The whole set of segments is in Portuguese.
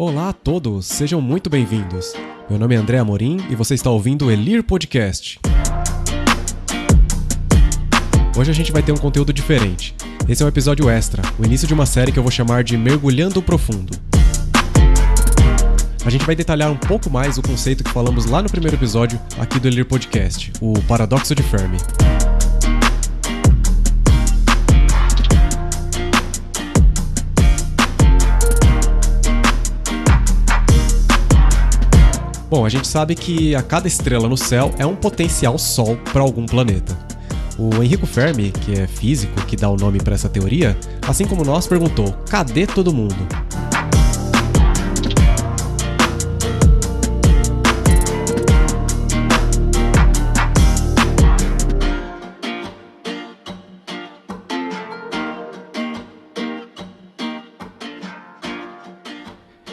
Olá a todos, sejam muito bem-vindos. Meu nome é André Amorim e você está ouvindo o Elir Podcast. Hoje a gente vai ter um conteúdo diferente. Esse é um episódio extra, o início de uma série que eu vou chamar de Mergulhando Profundo. A gente vai detalhar um pouco mais o conceito que falamos lá no primeiro episódio aqui do Elir Podcast, o paradoxo de Fermi. Bom, a gente sabe que a cada estrela no céu é um potencial Sol para algum planeta. O Enrico Fermi, que é físico, que dá o nome para essa teoria, assim como nós, perguntou: cadê todo mundo?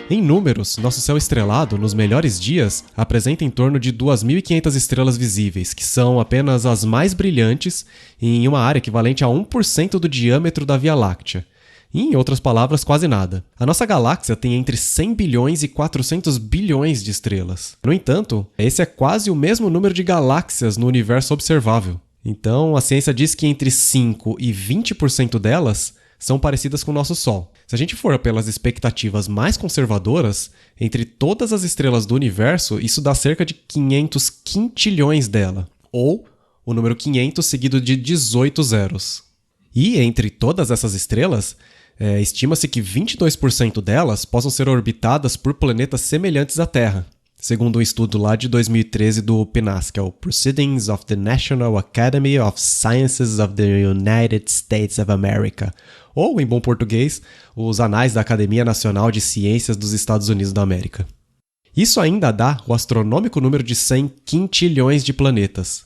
Em números, nosso céu estrelado, nos melhores dias, apresenta em torno de 2.500 estrelas visíveis, que são apenas as mais brilhantes em uma área equivalente a 1% do diâmetro da Via Láctea. E, em outras palavras, quase nada. A nossa galáxia tem entre 100 bilhões e 400 bilhões de estrelas. No entanto, esse é quase o mesmo número de galáxias no universo observável. Então, a ciência diz que entre 5 e 20% delas são parecidas com o nosso Sol. Se a gente for pelas expectativas mais conservadoras, entre todas as estrelas do universo, isso dá cerca de 500 quintilhões dela, ou o número 500 seguido de 18 zeros. E entre todas essas estrelas, estima-se que 22% delas possam ser orbitadas por planetas semelhantes à Terra, segundo um estudo lá de 2013 do PNAS, que é o Proceedings of the National Academy of Sciences of the United States of America, ou, em bom português, os Anais da Academia Nacional de Ciências dos Estados Unidos da América. Isso ainda dá o astronômico número de 100 quintilhões de planetas.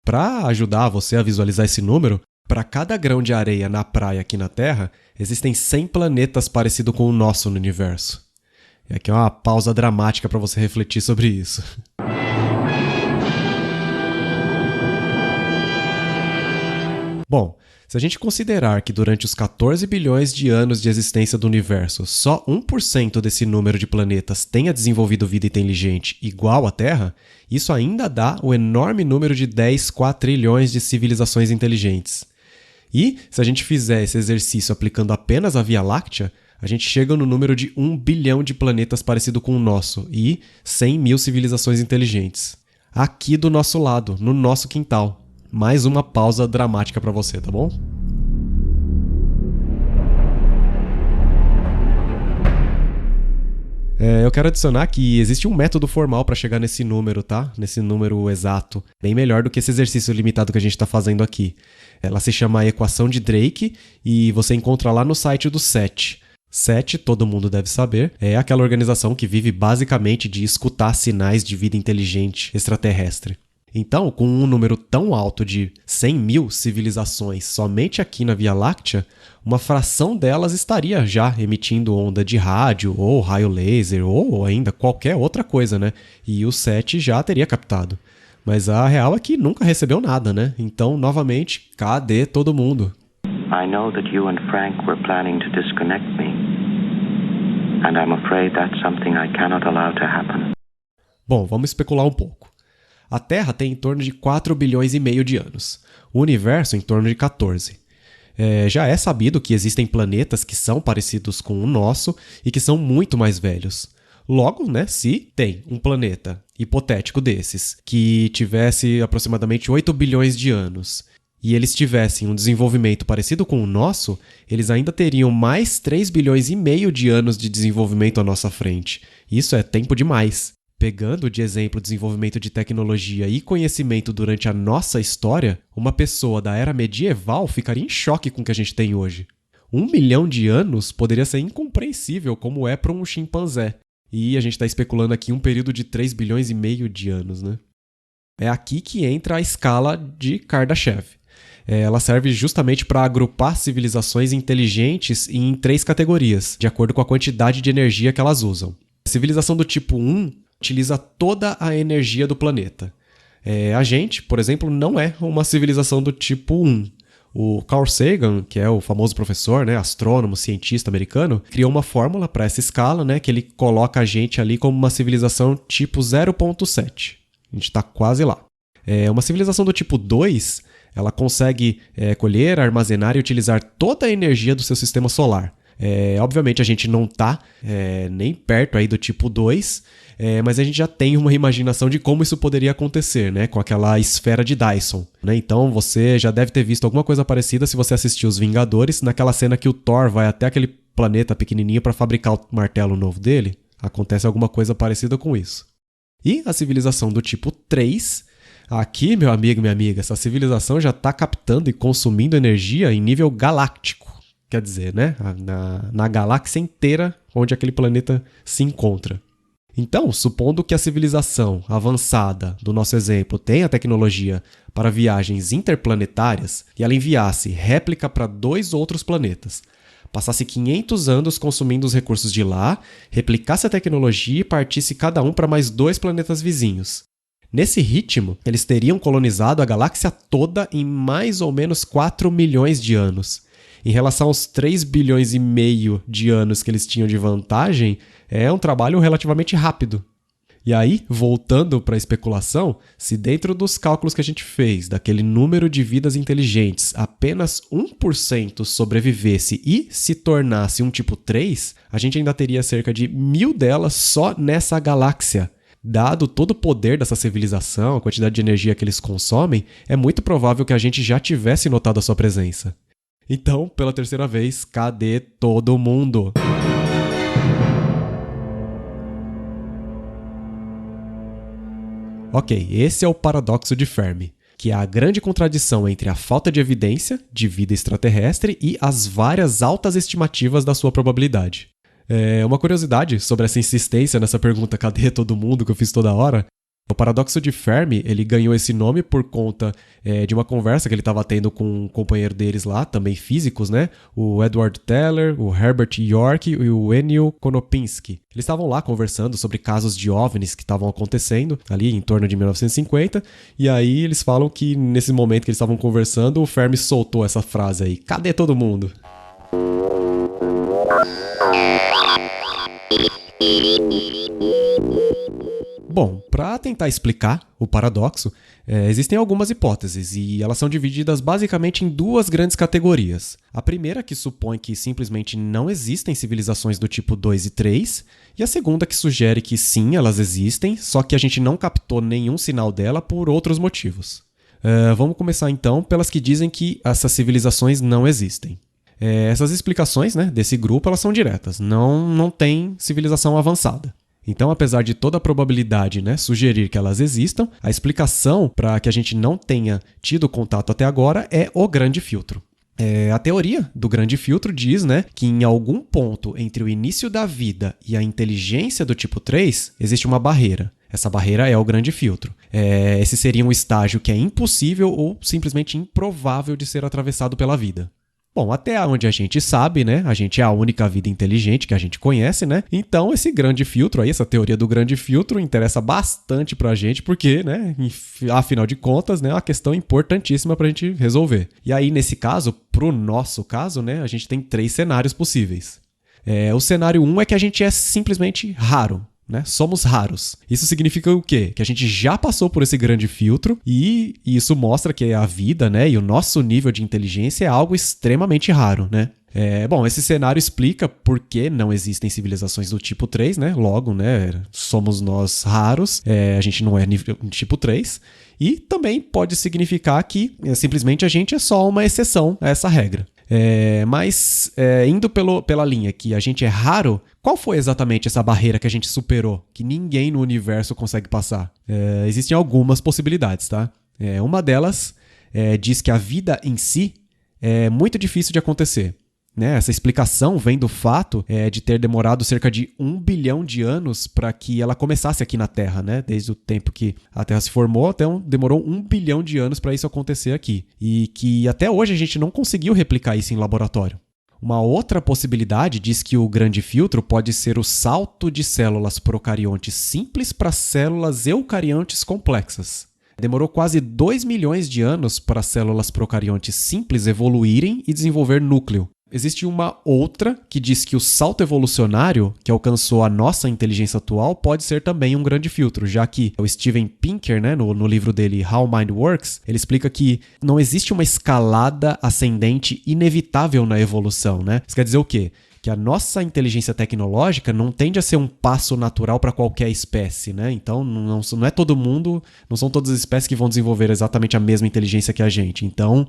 Para ajudar você a visualizar esse número, para cada grão de areia na praia aqui na Terra, existem 100 planetas parecidos com o nosso no universo. E aqui é uma pausa dramática para você refletir sobre isso. Bom, se a gente considerar que durante os 14 bilhões de anos de existência do universo, só 1% desse número de planetas tenha desenvolvido vida inteligente igual à Terra, isso ainda dá o enorme número de 10 quatrilhões de civilizações inteligentes. E, se a gente fizer esse exercício aplicando apenas a Via Láctea, a gente chega no número de 1 bilhão de planetas parecido com o nosso e 100 mil civilizações inteligentes. Aqui do nosso lado, no nosso quintal. Mais uma pausa dramática para você, tá bom? Eu quero adicionar que existe um método formal para chegar nesse número, tá? Nesse número exato. Bem melhor do que esse exercício limitado que a gente está fazendo aqui. Ela se chama Equação de Drake e você encontra lá no site do SET. SET, todo mundo deve saber, é aquela organização que vive basicamente de escutar sinais de vida inteligente extraterrestre. Então, com um número tão alto de 100 mil civilizações somente aqui na Via Láctea, uma fração delas estaria já emitindo onda de rádio, ou raio laser, ou ainda qualquer outra coisa, né? E o SET já teria captado. Mas a real é que nunca recebeu nada, né? Então, novamente, cadê todo mundo? I know that you and Frank were planning to disconnect me, and I'm afraid that's something I cannot allow to happen. Bom, vamos especular um pouco. A Terra tem em torno de 4 bilhões e meio de anos. O Universo em torno de 14. Já é sabido que existem planetas que são parecidos com o nosso e que são muito mais velhos. Logo, né, se tem um planeta hipotético desses que tivesse aproximadamente 8 bilhões de anos e eles tivessem um desenvolvimento parecido com o nosso, eles ainda teriam mais 3 bilhões e meio de anos de desenvolvimento à nossa frente. Isso é tempo demais. Pegando de exemplo o desenvolvimento de tecnologia e conhecimento durante a nossa história, uma pessoa da era medieval ficaria em choque com o que a gente tem hoje. 1 milhão de anos poderia ser incompreensível como é para um chimpanzé. E a gente está especulando aqui um período de 3 bilhões e meio de anos, né? É aqui que entra a escala de Kardashev. Ela serve justamente para agrupar civilizações inteligentes em 3 categorias, de acordo com a quantidade de energia que elas usam. A civilização do tipo 1 utiliza toda a energia do planeta. A gente, por exemplo, não é uma civilização do tipo 1. O Carl Sagan, que é o famoso professor, né, astrônomo, cientista americano, criou uma fórmula para essa escala, né, que ele coloca a gente ali como uma civilização tipo 0.7. A gente está quase lá. Uma civilização do tipo 2, ela consegue colher, armazenar e utilizar toda a energia do seu sistema solar. Obviamente a gente não está nem perto aí do tipo 2, mas a gente já tem uma imaginação de como isso poderia acontecer, né? Com aquela esfera de Dyson, né? Então você já deve ter visto alguma coisa parecida se você assistiu Os Vingadores, naquela cena que o Thor vai até aquele planeta pequenininho para fabricar o martelo novo dele. Acontece alguma coisa parecida com isso. E a civilização do tipo 3... Aqui, meu amigo, minha amiga, essa civilização já está captando e consumindo energia em nível galáctico. Quer dizer, né? Na galáxia inteira onde aquele planeta se encontra. Então, supondo que a civilização avançada do nosso exemplo tenha tecnologia para viagens interplanetárias e ela enviasse réplica para 2 outros planetas, passasse 500 anos consumindo os recursos de lá, replicasse a tecnologia e partisse cada um para mais 2 planetas vizinhos. Nesse ritmo, eles teriam colonizado a galáxia toda em mais ou menos 4 milhões de anos. Em relação aos 3 bilhões e meio de anos que eles tinham de vantagem, é um trabalho relativamente rápido. E aí, voltando para a especulação, se dentro dos cálculos que a gente fez, daquele número de vidas inteligentes, apenas 1% sobrevivesse e se tornasse um tipo 3, a gente ainda teria cerca de 1000 delas só nessa galáxia. Dado todo o poder dessa civilização, a quantidade de energia que eles consomem, é muito provável que a gente já tivesse notado a sua presença. Então, pela terceira vez, cadê todo mundo? Ok, esse é o paradoxo de Fermi, que é a grande contradição entre a falta de evidência de vida extraterrestre e as várias altas estimativas da sua probabilidade. Uma curiosidade sobre essa insistência nessa pergunta cadê todo mundo que eu fiz toda hora. O paradoxo de Fermi, ele ganhou esse nome por conta de uma conversa que ele estava tendo com um companheiro deles lá, também físicos, né? O Edward Teller, o Herbert York e o Ennio Konopinski. Eles estavam lá conversando sobre casos de OVNIs que estavam acontecendo ali em torno de 1950, e aí eles falam que nesse momento que eles estavam conversando, o Fermi soltou essa frase aí, cadê todo mundo? Bom, para tentar explicar o paradoxo, existem algumas hipóteses e elas são divididas basicamente em 2 grandes categorias. A primeira, que supõe que simplesmente não existem civilizações do tipo 2 e 3, e a segunda, que sugere que sim, elas existem, só que a gente não captou nenhum sinal dela por outros motivos. Vamos começar então pelas que dizem que essas civilizações não existem. Essas explicações, né, desse grupo elas são diretas, não tem civilização avançada. Então, apesar de toda a probabilidade, né, sugerir que elas existam, a explicação para que a gente não tenha tido contato até agora é o grande filtro. A teoria do grande filtro diz, né, que em algum ponto entre o início da vida e a inteligência do tipo 3, existe uma barreira. Essa barreira é o grande filtro. Esse seria um estágio que é impossível ou simplesmente improvável de ser atravessado pela vida. Bom, até onde a gente sabe, né? A gente é a única vida inteligente que a gente conhece, né? Então, esse grande filtro aí, essa teoria do grande filtro interessa bastante pra gente, porque, né? Afinal de contas, né? É uma questão importantíssima pra gente resolver. E aí, nesse caso, pro nosso caso, né? A gente tem 3 cenários possíveis. O cenário 1 é que a gente é simplesmente raro. Né? Somos raros. Isso significa o quê? Que a gente já passou por esse grande filtro e isso mostra que a vida, né, e o nosso nível de inteligência é algo extremamente raro, né? Bom, esse cenário explica por que não existem civilizações do tipo 3, né? Logo, né, somos nós raros, a gente não é nível tipo 3. E também pode significar que simplesmente a gente é só uma exceção a essa regra. Mas indo pela linha que a gente é raro, qual foi exatamente essa barreira que a gente superou, que ninguém no universo consegue passar? Existem algumas possibilidades, tá? Uma delas diz que a vida em si é muito difícil de acontecer. Né? Essa explicação vem do fato de ter demorado cerca de 1 bilhão de anos para que ela começasse aqui na Terra, né? Desde o tempo que a Terra se formou, então demorou 1 bilhão de anos para isso acontecer aqui. E que até hoje a gente não conseguiu replicar isso em laboratório. Uma outra possibilidade diz que o grande filtro pode ser o salto de células procariontes simples para células eucariontes complexas. Demorou quase 2 milhões de anos para as células procariontes simples evoluírem e desenvolver núcleo. Existe uma outra que diz que o salto evolucionário que alcançou a nossa inteligência atual pode ser também um grande filtro, já que o Steven Pinker, né, no livro dele How Mind Works, ele explica que não existe uma escalada ascendente inevitável na evolução, né? Isso quer dizer o quê? Que a nossa inteligência tecnológica não tende a ser um passo natural para qualquer espécie, né? Então, não é todo mundo, não são todas as espécies que vão desenvolver exatamente a mesma inteligência que a gente. Então,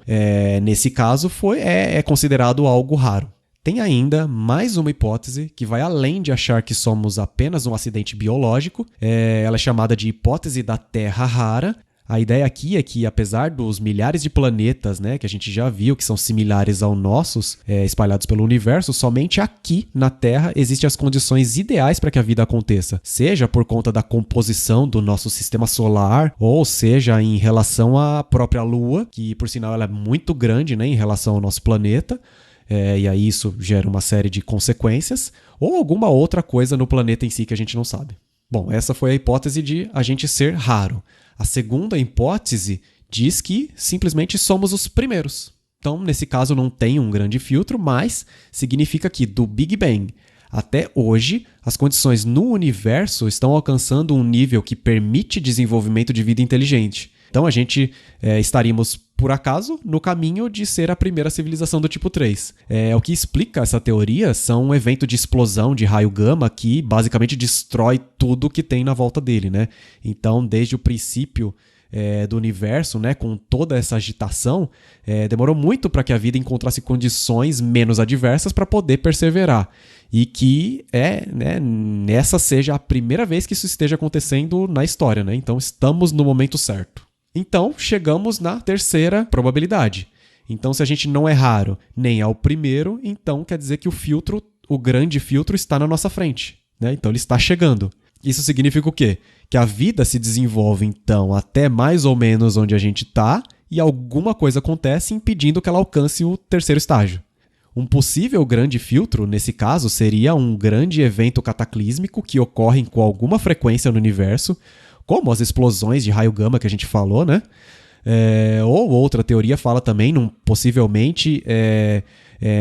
nesse caso, é considerado algo raro. Tem ainda mais uma hipótese que vai além de achar que somos apenas um acidente biológico. Ela é chamada de hipótese da Terra rara. A ideia aqui é que, apesar dos milhares de planetas, né, que a gente já viu, que são similares aos nossos, espalhados pelo universo, somente aqui na Terra existem as condições ideais para que a vida aconteça. Seja por conta da composição do nosso sistema solar, ou seja em relação à própria Lua, que por sinal ela é muito grande, né, em relação ao nosso planeta. E aí isso gera uma série de consequências, ou alguma outra coisa no planeta em si que a gente não sabe. Bom, essa foi a hipótese de a gente ser raro. A segunda hipótese diz que simplesmente somos os primeiros. Então, nesse caso, não tem um grande filtro, mas significa que do Big Bang até hoje, as condições no universo estão alcançando um nível que permite desenvolvimento de vida inteligente. Então, a gente estaríamos, por acaso, no caminho de ser a primeira civilização do tipo 3. O que explica essa teoria são um evento de explosão de raio gama que basicamente destrói tudo que tem na volta dele, né? Então, desde o princípio do universo, né, com toda essa agitação, demorou muito para que a vida encontrasse condições menos adversas para poder perseverar. E que nessa seja a primeira vez que isso esteja acontecendo na história, né? Então, estamos no momento certo. Então, chegamos na terceira probabilidade. Então, se a gente não é raro nem ao primeiro, então quer dizer que o grande filtro está na nossa frente, né? Então, ele está chegando. Isso significa o quê? Que a vida se desenvolve, então, até mais ou menos onde a gente está e alguma coisa acontece impedindo que ela alcance o terceiro estágio. Um possível grande filtro, nesse caso, seria um grande evento cataclísmico que ocorre com alguma frequência no universo, como as explosões de raio gama que a gente falou, né? Ou outra teoria fala também, possivelmente,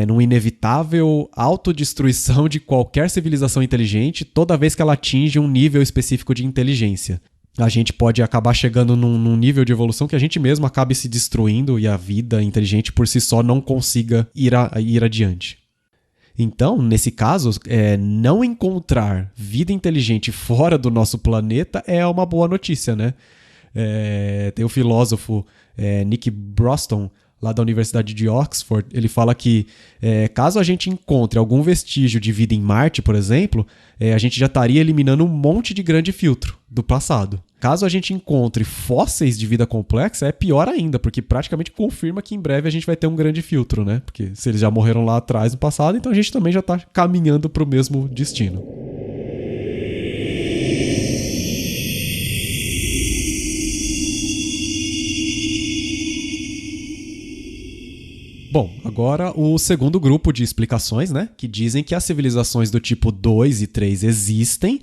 numa inevitável autodestruição de qualquer civilização inteligente toda vez que ela atinge um nível específico de inteligência. A gente pode acabar chegando num nível de evolução que a gente mesmo acabe se destruindo e a vida inteligente por si só não consiga ir adiante. Então, nesse caso, não encontrar vida inteligente fora do nosso planeta é uma boa notícia, né? Tem o filósofo Nick Bostrom, lá da Universidade de Oxford, ele fala que caso a gente encontre algum vestígio de vida em Marte, por exemplo, a gente já estaria eliminando um monte de grande filtro do passado. Caso a gente encontre fósseis de vida complexa, é pior ainda, porque praticamente confirma que em breve a gente vai ter um grande filtro, né? Porque se eles já morreram lá atrás no passado, então a gente também já está caminhando para o mesmo destino. Bom, agora o segundo grupo de explicações, né, que dizem que as civilizações do tipo 2 e 3 existem,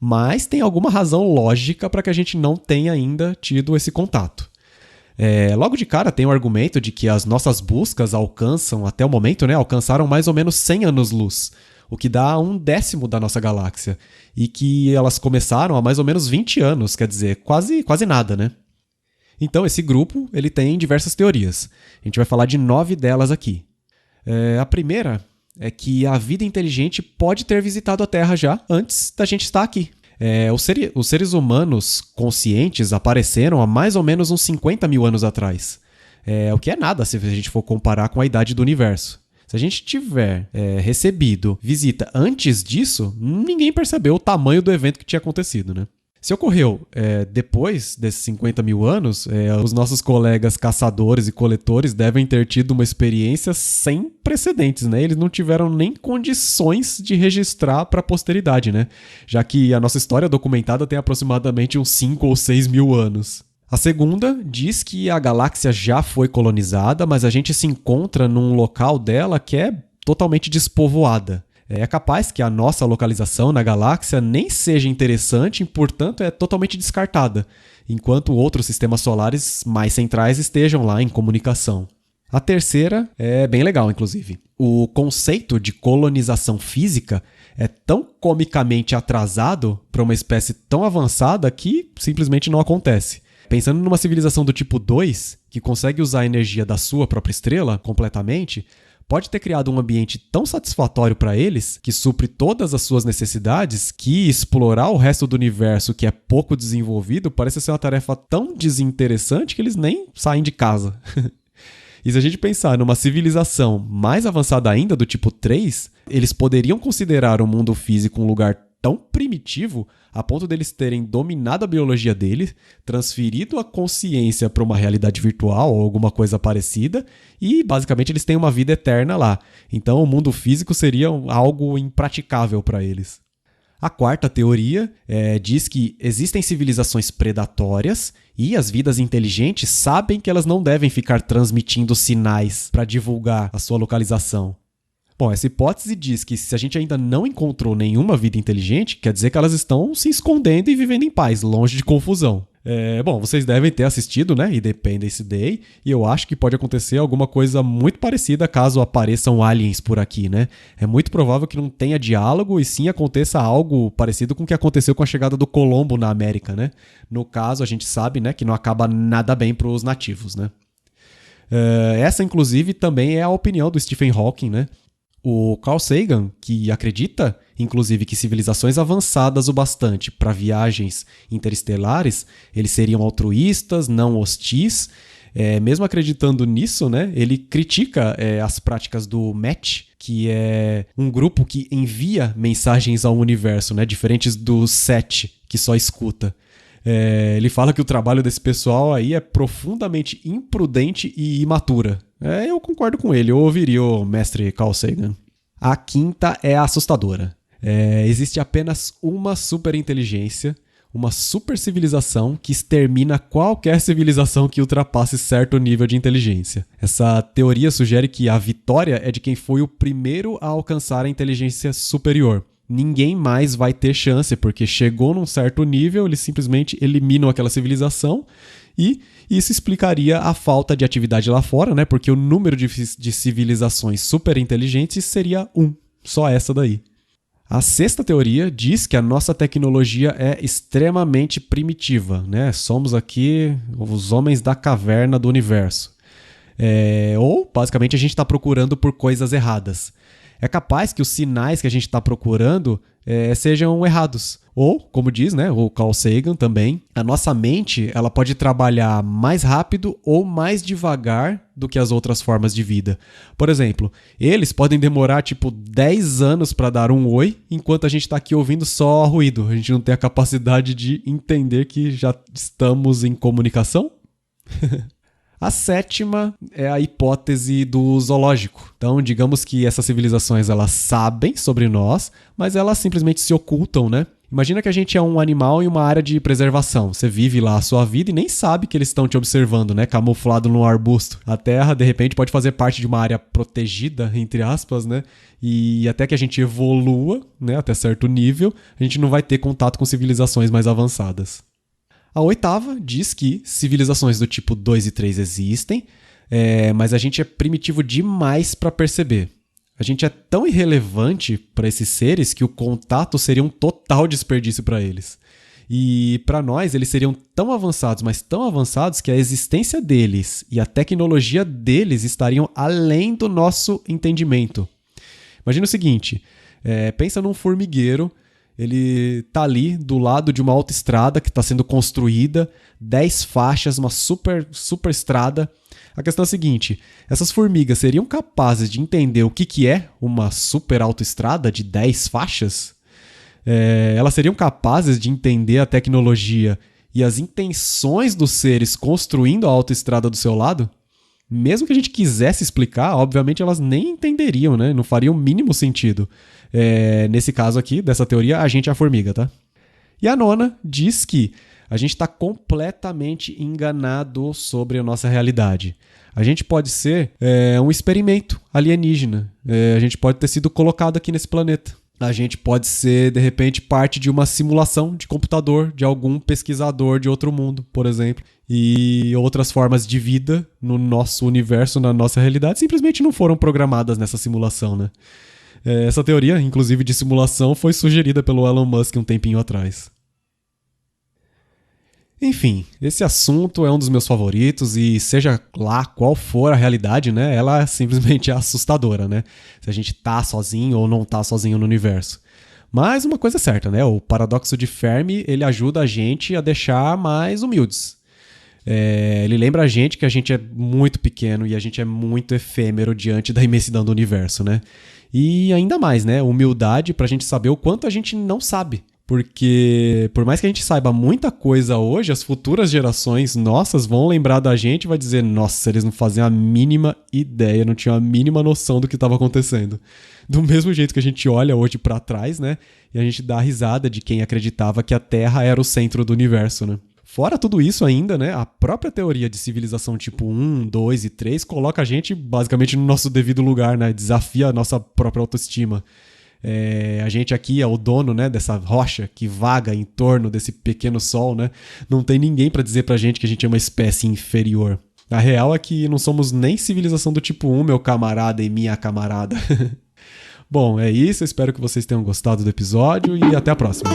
mas tem alguma razão lógica para que a gente não tenha ainda tido esse contato. Logo de cara tem o argumento de que as nossas buscas alcançam, até o momento, né, alcançaram mais ou menos 100 anos-luz, o que dá 1/10 da nossa galáxia, e que elas começaram há mais ou menos 20 anos, quer dizer, quase nada, né? Então, esse grupo ele tem diversas teorias. A gente vai falar de 9 delas aqui. A primeira é que a vida inteligente pode ter visitado a Terra já antes da gente estar aqui. Os seres humanos conscientes apareceram há mais ou menos uns 50 mil anos atrás. O que é nada se a gente for comparar com a idade do universo. Se a gente tiver recebido visita antes disso, ninguém percebeu o tamanho do evento que tinha acontecido, né? Se ocorreu depois desses 50 mil anos, os nossos colegas caçadores e coletores devem ter tido uma experiência sem precedentes, né? Eles não tiveram nem condições de registrar para a posteridade, né? Já que a nossa história documentada tem aproximadamente uns 5 ou 6 mil anos. A segunda diz que a galáxia já foi colonizada, mas a gente se encontra num local dela que é totalmente despovoada. É capaz que a nossa localização na galáxia nem seja interessante e, portanto, é totalmente descartada, enquanto outros sistemas solares mais centrais estejam lá em comunicação. A terceira é bem legal, inclusive. O conceito de colonização física é tão comicamente atrasado para uma espécie tão avançada que simplesmente não acontece. Pensando numa civilização do tipo 2, que consegue usar a energia da sua própria estrela completamente, pode ter criado um ambiente tão satisfatório para eles, que supre todas as suas necessidades, que explorar o resto do universo que é pouco desenvolvido parece ser uma tarefa tão desinteressante que eles nem saem de casa. E se a gente pensar numa civilização mais avançada ainda, do tipo 3, eles poderiam considerar o mundo físico um lugar tão primitivo a ponto deles terem dominado a biologia deles, transferido a consciência para uma realidade virtual ou alguma coisa parecida e basicamente eles têm uma vida eterna lá. Então o mundo físico seria algo impraticável para eles. A quarta teoria diz que existem civilizações predatórias e as vidas inteligentes sabem que elas não devem ficar transmitindo sinais para divulgar a sua localização. Bom, essa hipótese diz que se a gente ainda não encontrou nenhuma vida inteligente, quer dizer que elas estão se escondendo e vivendo em paz, longe de confusão. Bom, vocês devem ter assistido, né, Independence Day, e eu acho que pode acontecer alguma coisa muito parecida caso apareçam aliens por aqui, né? É muito provável que não tenha diálogo e sim aconteça algo parecido com o que aconteceu com a chegada do Colombo na América, né? No caso, a gente sabe, né, que não acaba nada bem para os nativos, né? Essa, inclusive, também é a opinião do Stephen Hawking, né? O Carl Sagan, que acredita, inclusive, que civilizações avançadas o bastante para viagens interestelares, eles seriam altruístas, não hostis. Mesmo acreditando nisso, né, ele critica as práticas do MET, que é um grupo que envia mensagens ao universo, né, diferentes do SET, que só escuta. Ele fala que o trabalho desse pessoal aí é profundamente imprudente e imatura. Eu concordo com ele, eu ouviria o mestre Carl Sagan. A quinta é assustadora. Existe apenas uma superinteligência, uma supercivilização que extermina qualquer civilização que ultrapasse certo nível de inteligência. Essa teoria sugere que a vitória é de quem foi o primeiro a alcançar a inteligência superior. Ninguém mais vai ter chance, porque chegou num certo nível, eles simplesmente eliminam aquela civilização e isso explicaria a falta de atividade lá fora, né? Porque o número de civilizações super inteligentes seria só essa daí. A sexta teoria diz que a nossa tecnologia é extremamente primitiva, né? Somos aqui os homens da caverna do universo. Ou, basicamente, a gente está procurando por coisas erradas. É capaz que os sinais que a gente está procurando sejam errados. Ou, como diz, né, o Carl Sagan também, a nossa mente ela pode trabalhar mais rápido ou mais devagar do que as outras formas de vida. Por exemplo, eles podem demorar tipo 10 anos para dar um oi, enquanto a gente está aqui ouvindo só ruído. A gente não tem a capacidade de entender que já estamos em comunicação. A sétima é a hipótese do zoológico. Então, digamos que essas civilizações elas sabem sobre nós, mas elas simplesmente se ocultam, né? Imagina que a gente é um animal em uma área de preservação. Você vive lá a sua vida e nem sabe que eles estão te observando, né? Camuflado num arbusto. A Terra, de repente, pode fazer parte de uma área protegida, entre aspas, né? E até que a gente evolua, né, até certo nível, a gente não vai ter contato com civilizações mais avançadas. A oitava diz que civilizações do tipo 2 e 3 existem, mas a gente é primitivo demais para perceber. A gente é tão irrelevante para esses seres que o contato seria um total desperdício para eles. E para nós, eles seriam tão avançados, mas tão avançados que a existência deles e a tecnologia deles estariam além do nosso entendimento. Imagina o seguinte, pensa num formigueiro. Ele tá ali do lado de uma autoestrada que está sendo construída, 10 faixas, uma super estrada. A questão é a seguinte, essas formigas seriam capazes de entender o que é uma super autoestrada de 10 faixas? Elas seriam capazes de entender a tecnologia e as intenções dos seres construindo a autoestrada do seu lado? Mesmo que a gente quisesse explicar, obviamente elas nem entenderiam, né? Não faria o mínimo sentido. Nesse caso aqui, dessa teoria, a gente é a formiga, tá? E a nona diz que a gente está completamente enganado sobre a nossa realidade. A gente pode ser um experimento alienígena. A gente pode ter sido colocado aqui nesse planeta. A gente pode ser, de repente, parte de uma simulação de computador de algum pesquisador de outro mundo, por exemplo. E outras formas de vida no nosso universo, na nossa realidade, simplesmente não foram programadas nessa simulação, né? Essa teoria, inclusive de simulação, foi sugerida pelo Elon Musk um tempinho atrás. Enfim, esse assunto é um dos meus favoritos e seja lá qual for a realidade, né, ela simplesmente é assustadora, né? Se a gente tá sozinho ou não tá sozinho no universo. Mas uma coisa é certa, né? O paradoxo de Fermi, ele ajuda a gente a deixar mais humildes. Ele lembra a gente que a gente é muito pequeno e a gente é muito efêmero diante da imensidão do universo, né? E ainda mais, né? Humildade pra gente saber o quanto a gente não sabe. Porque por mais que a gente saiba muita coisa hoje, as futuras gerações nossas vão lembrar da gente e vai dizer, nossa, eles não faziam a mínima ideia, não tinham a mínima noção do que estava acontecendo. Do mesmo jeito que a gente olha hoje pra trás, né? E a gente dá a risada de quem acreditava que a Terra era o centro do universo, né? Fora tudo isso ainda, né, a própria teoria de civilização tipo 1, 2 e 3 coloca a gente basicamente no nosso devido lugar, né? Desafia a nossa própria autoestima. A gente aqui é o dono, né, dessa rocha que vaga em torno desse pequeno sol, né? Não tem ninguém pra dizer pra gente que a gente é uma espécie inferior. A real é que não somos nem civilização do tipo 1, meu camarada e minha camarada. Bom, é isso. Eu espero que vocês tenham gostado do episódio e até a próxima.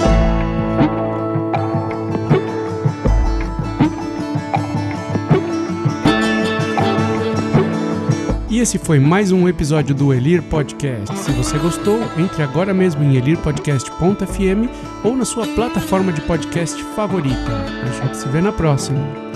E esse foi mais um episódio do Elir Podcast. Se você gostou, entre agora mesmo em elirpodcast.fm ou na sua plataforma de podcast favorita. A gente se vê na próxima.